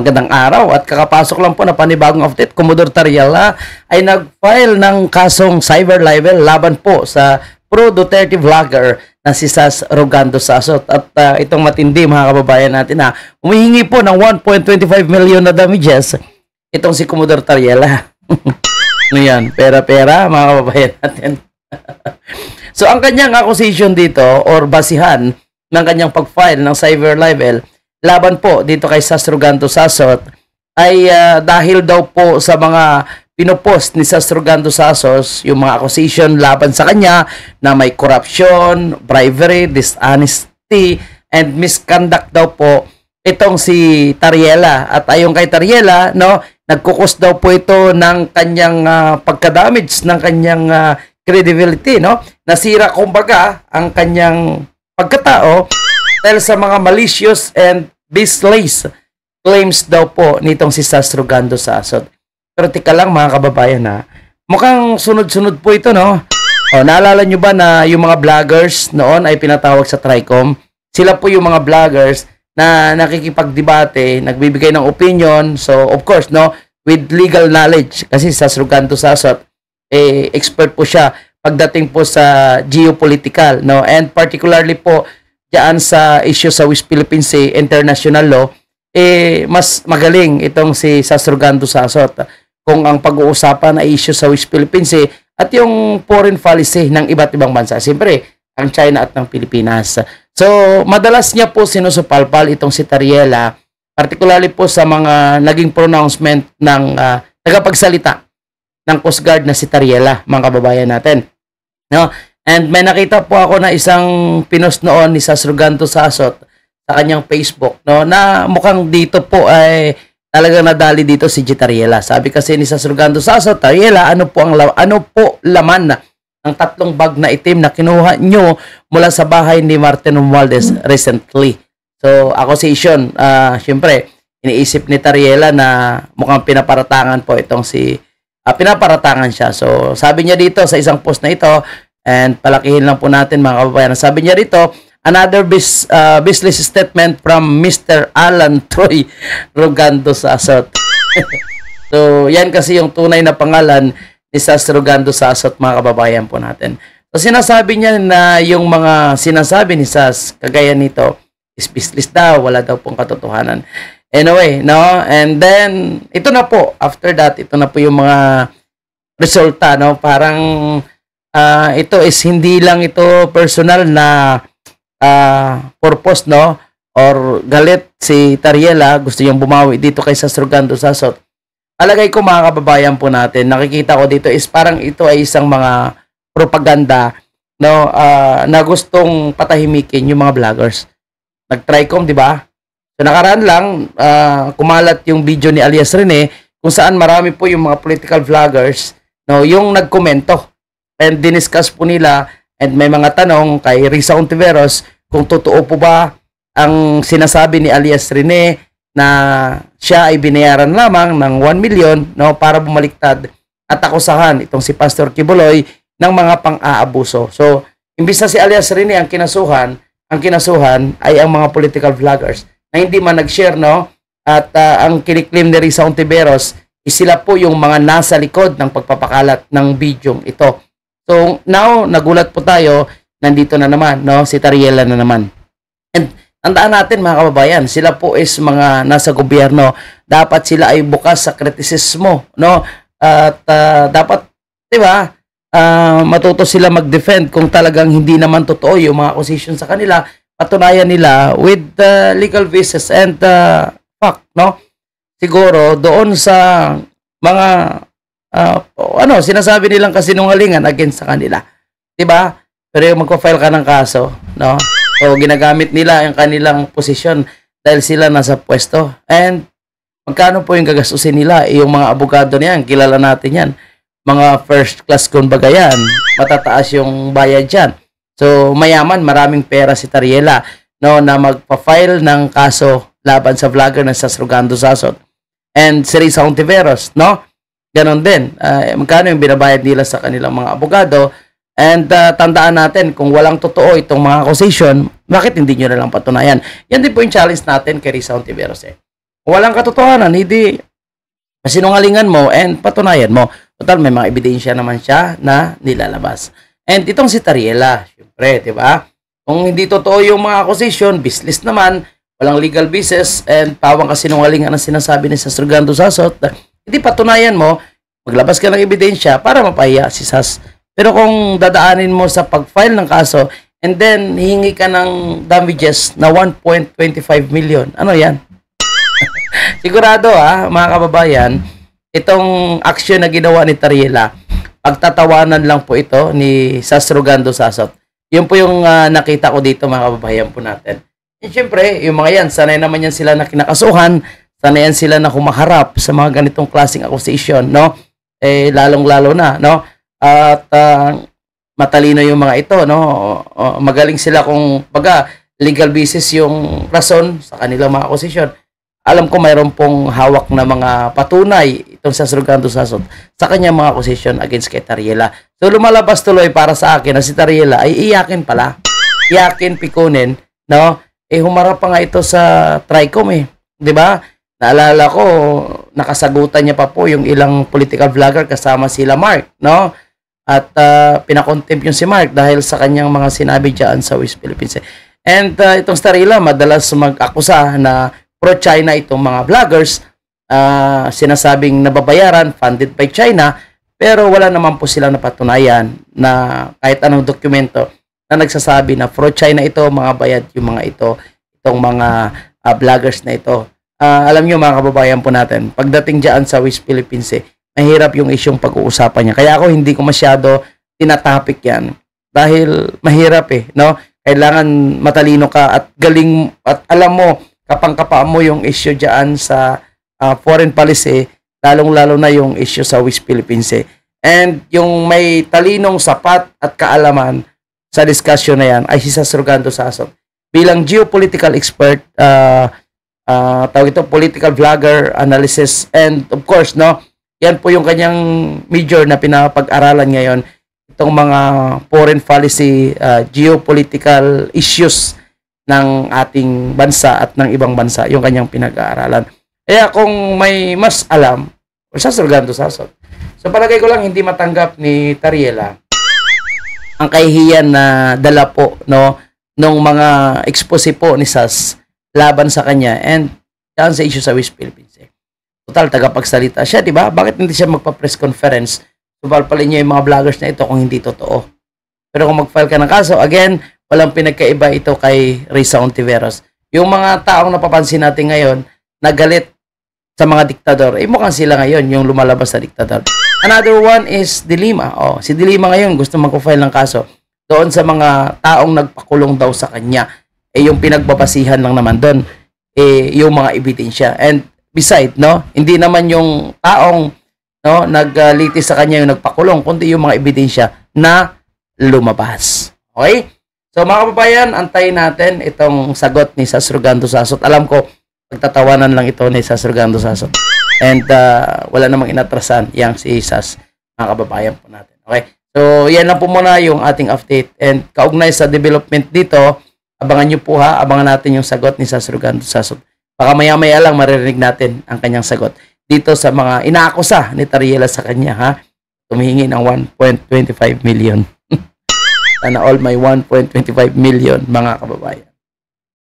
Magandang araw at kakapasok lang po na panibagong update. Commodore Tariela ay nag-file ng kasong cyber libel laban po sa pro-Duterte vlogger na si Sas Rogando Sasot. At itong matindi mga kababayan natin na humihingi po ng 1.25 million na damages itong si Commodore Tariela. Ano yan? Pera-pera mga kababayan natin. So ang kanyang accusation dito or basihan ng kanyang pag-file ng cyber libel laban po dito kay Sas Rogando Sasot ay dahil daw po sa mga pinopost ni Sas Rogando Sasot, yung mga accusation laban sa kanya na may corruption, bribery, dishonesty, and misconduct daw po itong si Tariela. At ayon kay Tariela, no, nagkukos daw po ito ng kanyang pagka-damage ng kanyang credibility, no? Nasira kumbaga ang kanyang pagkatao dahil sa mga malicious and baseless claims daw po nitong si Sas Rogando Sasot. Pero tika lang mga kababayan ha, mukhang sunod-sunod po ito, no? O, naalala nyo ba na yung mga vloggers noon ay pinatawag sa TRICOM? Sila po yung mga vloggers na nakikipagdebate, nagbibigay ng opinion. So, of course, no, with legal knowledge. Kasi Sas Rogando Sasot, expert po siya pagdating po sa geopolitical, no? And particularly po diyan sa issue sa West Philippine Sea International Law, mas magaling itong si Sas Rogando Sasot kung ang pag-uusapan ay issue sa West Philippine Sea at yung foreign policy ng iba't ibang bansa. Siyempre, ang China at ng Pilipinas. So, madalas niya po sinusupalpal itong si Tariela, particularly po sa mga naging pronouncement ng tagapagsalita ng Coast Guard na si Tariela, mga kababayan natin. No? And may nakita po ako na isang pinost noon ni Sas Rogando Sasot sa kanyang Facebook, no, na mukhang dito po ay talagang nadali dito si G. Tariela. Sabi kasi ni Sas Rogando Sasot, Tariela, ano po laman ng 3 bag na itim na kinuha nyo mula sa bahay ni Martin Romualdez recently? So, accusation, syempre, iniisip ni Tariela na mukhang pinaparatangan po itong si pinaparatangan siya. So, sabi niya dito sa isang post na ito, and palakihin lang po natin mga kababayan. Sabi niya rito, another business statement from Mr. Alan Troy Rogando Sasot. So, yan kasi yung tunay na pangalan ni Sas Rogando Sasot, mga kababayan po natin. So, sinasabi niya na yung mga sinasabi ni Sas, kagaya nito, is business daw, wala daw pong katotohanan. Anyway, no? And then, ito na po, after that, ito na po yung mga resulta, no? Parang ito is hindi lang ito personal na purpose, no, or galit si Tariela, gusto niyang bumawi dito kay Sas Rogando Sasot. Alagay ko mga kababayan po natin, nakikita ko dito is parang ito ay isang mga propaganda, no, na gustong patahimikin yung mga vloggers. Nag-TRICOM, di ba? So nakaraan lang kumalat yung video ni alias Rene kung saan marami po yung mga political vloggers, no, yung nagkomento. And diniscuss po nila and may mga tanong kay Risa Ontiveros kung totoo po ba ang sinasabi ni alias Rene na siya ay binayaran lamang ng 1 million, no, para bumaliktad at akusahan itong si Pastor Kibuloy ng mga pang-aabuso. So, imbis na si alias Rene ang kinasuhan ay ang mga political vloggers na hindi man nag-share, no, at ang kiniklaim ni Risa Ontiveros is sila po yung mga nasa likod ng pagpapakalat ng bidyong ito. So, now, nagulat po tayo, nandito na naman, no? Si Tariela na naman. And, tandaan natin mga kababayan, sila po is mga nasa gobyerno. Dapat sila ay bukas sa kritisismo, no? At dapat, di ba, matuto sila mag-defend kung talagang hindi naman totoo yung mga accusation sa kanila, patunayan nila with legal basis and fact, no? Siguro, doon sa mga sinasabi nilang kasinungalingan against sa kanila. 'Di ba? Pero yung magpa-file ka ng kaso, no? So ginagamit nila yung kanilang posisyon dahil sila nasa pwesto. And magkano po yung gagastusin nila? Yung mga abogado niyan, kilala natin 'yan. Mga first class kumbaga yan. Matataas yung bayad diyan. So mayaman, maraming pera si Tariela, no, na magpa-file ng kaso laban sa vlogger na Sas Rogando Sasot. And si Risa Ontiveros, no? Ganon din. Magkano yung binabayad nila sa kanilang mga abogado. And tandaan natin, kung walang totoo itong mga accusation, bakit hindi nyo na lang patunayan? Yan din po yung challenge natin kay Risa Ontiveros. Walang katotohanan, hindi sinungalingan mo and patunayan mo. Total, may mga ebidensya naman siya na nilalabas. And itong si Tariela, syempre, di ba? Kung hindi totoo yung mga accusation, business naman, walang legal basis, and pawang kasinungalingan ang sinasabi ni Sas Rogando Sasot, hindi patunayan mo, maglabas ka ng ebidensya para mapahiya si Sas. Pero kung dadaanin mo sa pag-file ng kaso, and then hihingi ka ng damages na 1.25 million, ano yan? Sigurado mga kababayan, itong aksyon na ginawa ni Tariela, pagtatawanan lang po ito ni Sas Rogando Sasot. Yun po yung nakita ko dito, mga kababayan po natin. And syempre, yung mga yan, sanay naman yan sila na kinakasuhan, sanay yan sila na humaharap sa mga ganitong klaseng accusation, no? Lalong-lalo na, no? At matalino yung mga ito, no? Magaling sila kung legal basis yung rason sa kanilang mga accusation. Alam ko mayroon pong hawak na mga patunay itong Sas Rogando Sasot sa kanyang mga accusation against kay Tariela. So lumalabas tuloy para sa akin na si Tariela ay iyakin pala. Iyakin, pikunin, no? Humarap pa nga ito sa TRICOM 'di ba? Naalala ko, nakasagutan niya pa po yung ilang political vlogger kasama sila Mark, no? At pinakontempt yung si Mark dahil sa kanyang mga sinabi diyan sa West Philippines. And itong Tariela madalas mag-akusa na pro-China itong mga vloggers, sinasabing nababayaran, funded by China, pero wala naman po silang napatunayan na kahit anong dokumento na nagsasabi na pro-China ito, mga bayad yung mga ito, itong mga vloggers na ito. Alam nyo mga kababayan po natin, pagdating dyan sa West Philippines, mahirap yung isyong pag-uusapan niya. Kaya ako hindi ko masyado tinatapik yan. Dahil mahirap no? Kailangan matalino ka at galing at alam mo, kapang-kapaan mo yung issue dyan sa foreign policy, lalong-lalo na yung issue sa West Philippines. And yung may talinong sapat at kaalaman sa discussion na yan ay si Sas Rogando Sasot. Bilang geopolitical expert, tawag ito, political vlogger, analysis, and of course, no, yan po yung kanyang major na pinapag-aralan ngayon, itong mga foreign policy, geopolitical issues ng ating bansa at ng ibang bansa, yung kanyang pinag-aaralan. Kaya kung may mas alam, Sas Rogando Sasot. So palagay ko lang hindi matanggap ni Tariela ang kahihiyan na dala po, no, nung mga expose po ni Sas laban sa kanya and yan sa issue sa West Philippines. Total, tagapagsalita siya, di ba? Bakit hindi siya magpa-press conference? Subalpalin niya yung mga vloggers na ito kung hindi totoo. Pero kung mag-file ka ng kaso, again, walang pinagkaiba ito kay Risa Ontiveros. Yung mga taong napapansin natin ngayon, nagalit sa mga diktador, mukhang sila ngayon yung lumalabas sa diktador. Another one is Dilima. Si Dilima ngayon gusto mag-file ng kaso doon sa mga taong nagpakulong daw sa kanya. Yung pinagbabasihan lang naman doon, yung mga ebidensya. And beside, no, hindi naman yung taong naglitis sa kanya yung nagpakulong, kundi yung mga ebidensya na lumabas. Okay? So mga kababayan, antayin natin itong sagot ni Sas Rogando Sasot. Alam ko, pagtatawanan lang ito ni Sas Rogando Sasot. And wala namang inatrasan yang si Sas, mga kababayan po natin. Okay? So yan lang po muna yung ating update. And kaugnay sa development dito, abangan nyo po abangan natin yung sagot ni Sas Rogando Sasot. Baka maya-maya lang maririnig natin ang kanyang sagot dito sa mga inaakusa ni Tariela sa kanya, tumihingi ng 1.25 million. Sana all may 1.25 million, mga kababayan.